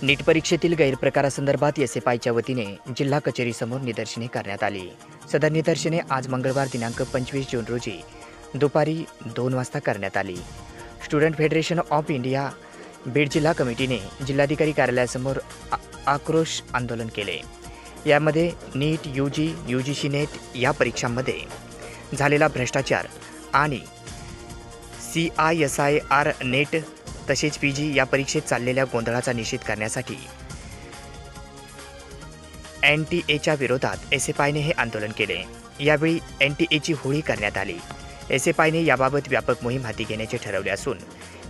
नीट परीक्षेतील गैरप्रकारासंदर्भात एसएफआयच्या वतीने जिल्हा कचेरीसमोर निदर्शने करण्यात आली। सदर निदर्शने आज मंगळवार दिनांक 25 जून रोजी दुपारी 2 वाजता करण्यात आली। Student federation of India Beed जिल्हा कमिटीने जिल्हाधिकारी कार्यालयासमोर आक्रोश आंदोलन केले। यामध्ये नीट यूजीसी नेट या परीक्षांमध्ये झालेला भ्रष्टाचार आणि CISIR नेट तसेच PG या परीक्षेत चाललेल्या गोंधळाचा निषेध करण्यासाठी NTA विरोधात एसएफआयने हे आंदोलन केले। यावेळी NTAची होळी करण्यात आली। एसएफआयने याबाबत व्यापक मोहीम हाती घेण्याचे ठरवले असून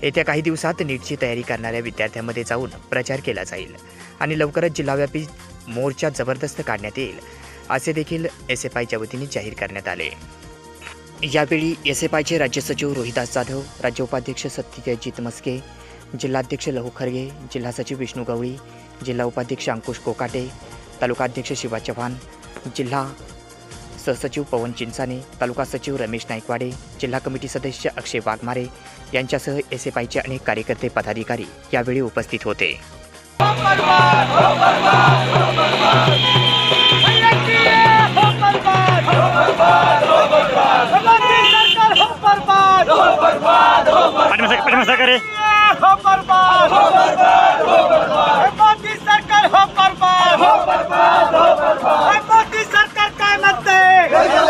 येत्या काही दिवसात नीटची तयारी करणाऱ्या विद्यार्थ्यांमध्ये जाऊन प्रचार केला जाईल आणि लवकरच जिल्हाव्यापी मोर्चा जबरदस्त काढण्यात येईल असे देखील एसएफआयच्या वतीने जाहीर करण्यात आले। यावेळी एसएफआयचे राज्य सचिव रोहिदास जाधव, राज्य उपाध्यक्ष सत्यजित मस्के, जिल्हाध्यक्ष लहू खरगे, जिल्हा सचिव विष्णू गवळी, जिल्हा उपाध्यक्ष अंकुश कोकाटे, तालुकाध्यक्ष शिवा चव्हाण, जिल्हा सहसचिव पवन चिंचाने, तालुका सचिव रमेश नाईकवाडे, जिल्हा कमिटी सदस्य अक्षय वाघमारे यांच्यासह एसएफआयचे अनेक कार्यकर्ते पदाधिकारी यावेळी उपस्थित होते।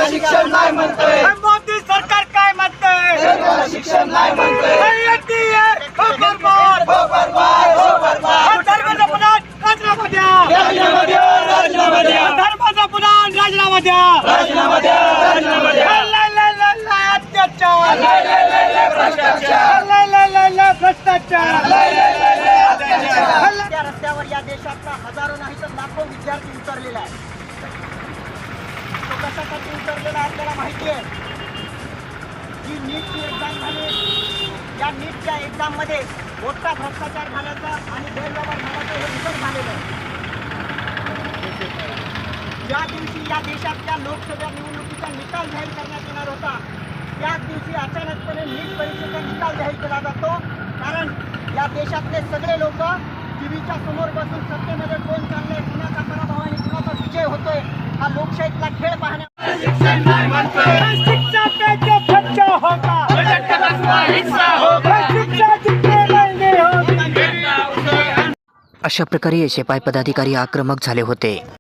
शिक्षण नाही म्हणते, मोदी सरकार काय म्हणते, शिक्षण नाही म्हणते, धर्माचा पुराण राजीनामा द्या, धर्माचा पुराण राजीनामा द्या, अत्याचार, भ्रष्टाचार, त्या रस्त्यावर या देशातला हजारो नाही तर लाखो विद्यार्थी उतरलेला आहे। तो कशासाठी उतरलेला आपल्याला माहिती आहे की नीटची एक्झाम झाली, या नीटच्या एक्झाममध्ये मोठा भ्रष्टाचार झाल्याचा आणि गैरव्यवहार झाल्याचं हे निषेध झालेलं आहे। ज्या दिवशी या देशातल्या लोकसभा निवडणुकीचा निकाल जाहीर करण्यात येणार होता त्याच दिवशी अचानकपणे नीट परीक्षेचा निकाल जाहीर केला जातो, कारण या देशातले सगळे लोक टीव्हीच्या समोर बसून सत्तेमध्ये कोण चाललंय, कुणाचा पराभव आणि कुणाचा विजय होतोय हा लोकशाहीतला खेळ पाहण्या। अशा प्रकारे एसएफआय पदाधिकारी आक्रमक झाले होते।